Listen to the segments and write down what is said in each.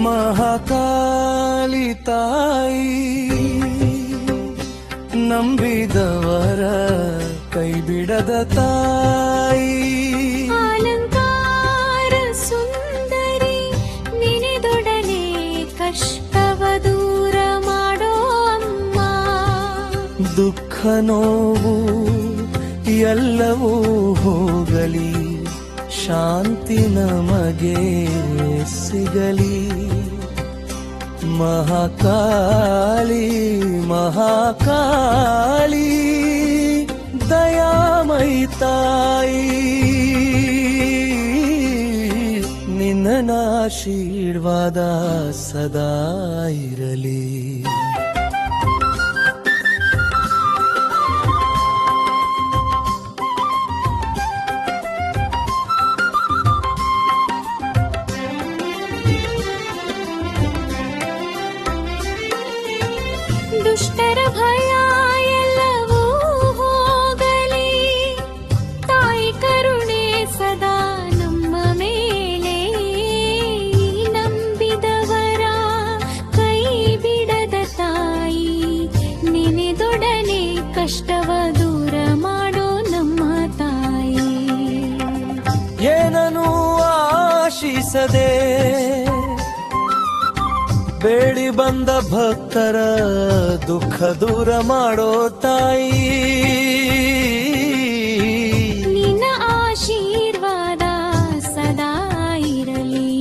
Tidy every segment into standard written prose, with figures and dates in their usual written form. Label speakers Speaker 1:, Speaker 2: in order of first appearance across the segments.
Speaker 1: ಮಹಾಕಾಳಿ ತಾಯಿ ನಂಬಿದವರ ಕೈ ಬಿಡದ ತಾಯಿ.
Speaker 2: ಅಲಂಕಾರ ಸುಂದರಿ ನಿನೆದೊಡನೆ ಕಷ್ಟವ ದೂರ ಮಾಡೋ ಅಮ್ಮ.
Speaker 1: ದುಃಖ ನೋವು ಎಲ್ಲವೂ ಹೋಗಲಿ, ಶಾಂತಿ ನಮಗೆ ಸಿಗಲಿ. ಮಹಾಕಾಳಿ ಮಹಾಕಾಳಿ ದಯಾಮಯಿ ತಾಯಿ, ನಿನ್ನ ಆಶೀರ್ವಾದ ಸದಾ ಇರಲಿ.
Speaker 2: ದುಷ್ಟರ ಭಯ ಎಲ್ಲವೂ ಹೋಗಲಿ, ತಾಯಿ ಕರುಣೆ ಸದಾ ನಮ್ಮ ಮೇಲೆ. ನಂಬಿದವರ ಕೈ ಬಿಡದ ತಾಯಿ, ನೆನೆದೊಡನೆ ಕಷ್ಟವ ದೂರ ಮಾಡೋ ನಮ್ಮ ತಾಯಿ.
Speaker 1: ಏನನು ಆಶಿಸದೆ ಬೇಡಿ ಬಂದ ಭಕ್ತರ ದುಃಖ ದೂರ ಮಾಡೋ ತಾಯಿ,
Speaker 2: ನಿನ್ನ ಆಶೀರ್ವಾದ ಸದಾ ಇರಲಿ.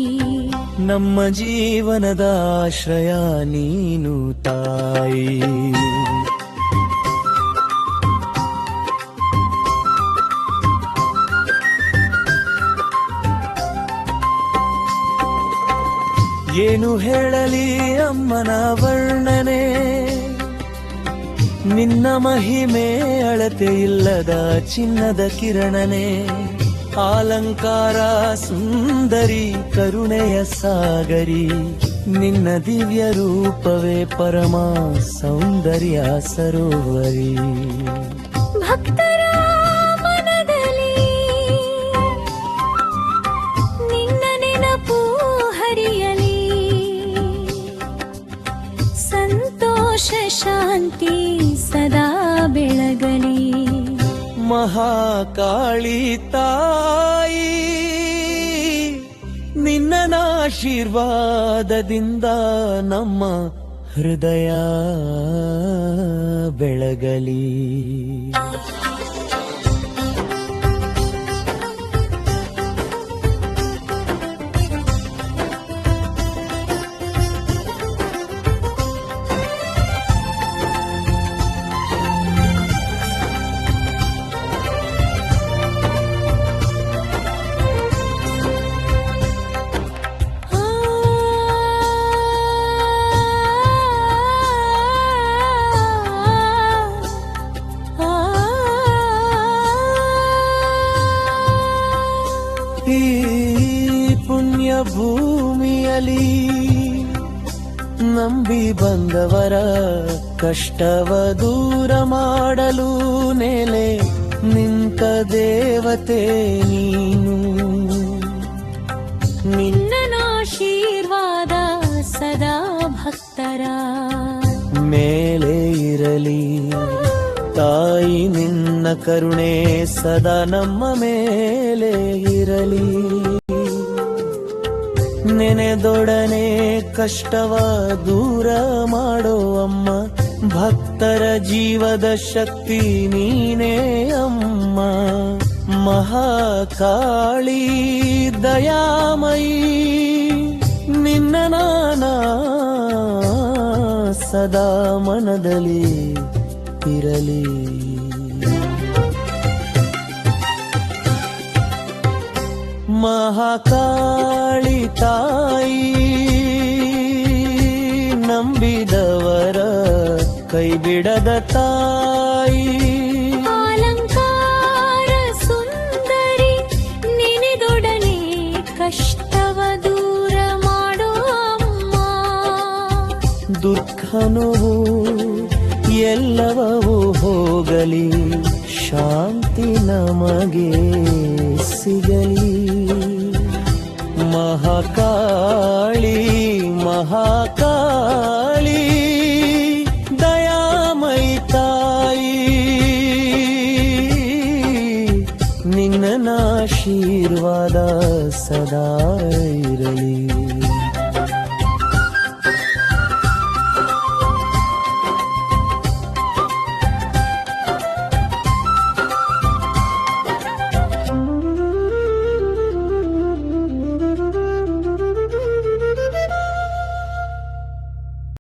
Speaker 1: ನಮ್ಮ ಜೀವನದ ಆಶ್ರಯ ನೀನು ತಾಯಿ. ಏನು ಹೇಳಲಿ ಅಮ್ಮನ ವರ್ಣನೆ, ನಿನ್ನ ಮಹಿಮೆ ಅಳತೆ ಇಲ್ಲದ ಚಿನ್ನದ ಕಿರಣನೆ. ಅಲಂಕಾರ ಸುಂದರಿ ಕರುಣೆಯ ಸಾಗರಿ, ನಿನ್ನ ದಿವ್ಯ ರೂಪವೇ ಪರಮ ಸೌಂದರ್ಯ ಸರೋವರಿ.
Speaker 2: ಭಕ್ತರ ಮನದಲ್ಲಿ ನಿನ್ನ ನೆನಪು ಹರಿಯಲಿ, ಸಂತೋಷ ಶಾಂತಿ ಸದಾ ಬೆಳಗಲಿ.
Speaker 1: ಮಹಾಕಾಳಿ ತಾಯಿ ನಿನ್ನ ಆಶೀರ್ವಾದದಿಂದ ನಮ್ಮ ಹೃದಯ ಬೆಳಗಲಿ. ಈ ಪುಣ್ಯ ಭೂಮಿಯಲಿ ನಂಬಿ ಬಂದವರ ಕಷ್ಟವ ದೂರ ಮಾಡಲು ನೆಲೆ ನಿಂತ ದೇವತೆ ನೀನು.
Speaker 2: ನಿನ್ನ ಆಶೀರ್ವಾದ ಸದಾ ಭಕ್ತರ
Speaker 1: ಮೇಲೆ ಇರಲಿ ತಾಯಿ, ನಿನ್ನ ಕರುಣೆ ಸದಾ ನಮ್ಮ ಮೇಲೆ ಇರಲಿ. ನೆನೆದೊಡನೆ ಕಷ್ಟವ ದೂರ ಮಾಡೋ ಅಮ್ಮ, ಭಕ್ತರ ಜೀವದ ಶಕ್ತಿ ನೀನೇ ಅಮ್ಮ. ಮಹಾಕಾಳಿ ದಯಾಮಯಿ ನಿನ್ನ ನಾನಾ ಸದಾ ಮನದಲ್ಲಿ ಇರಲಿ. ಮಹಾಕಾಳಿ ತಾಯಿ ನಂಬಿದವರ ಕೈ ಬಿಡದ ತಾಯಿ.
Speaker 2: ಅಲಂಕಾರ ಸುಂದರಿ ನೆನೆದೊಡನೆ ಕಷ್ಟವ ದೂರ ಮಾಡೋ ಅಮ್ಮ.
Speaker 1: ದುಃಖ ನೋವು ಎಲ್ಲವೂ ಹೋಗಲಿ, ಶಾಂತಿ ನಮಗೆ ಸಿಗಲಿ. ಮಹಾಕಾಳಿ ಮಹಾಕಾಳಿ ದಯಾಮಯಿ ತಾಯಿ ನಿನ್ನ ಆಶೀರ್ವಾದ ಸದಾ ಇರಲಿ.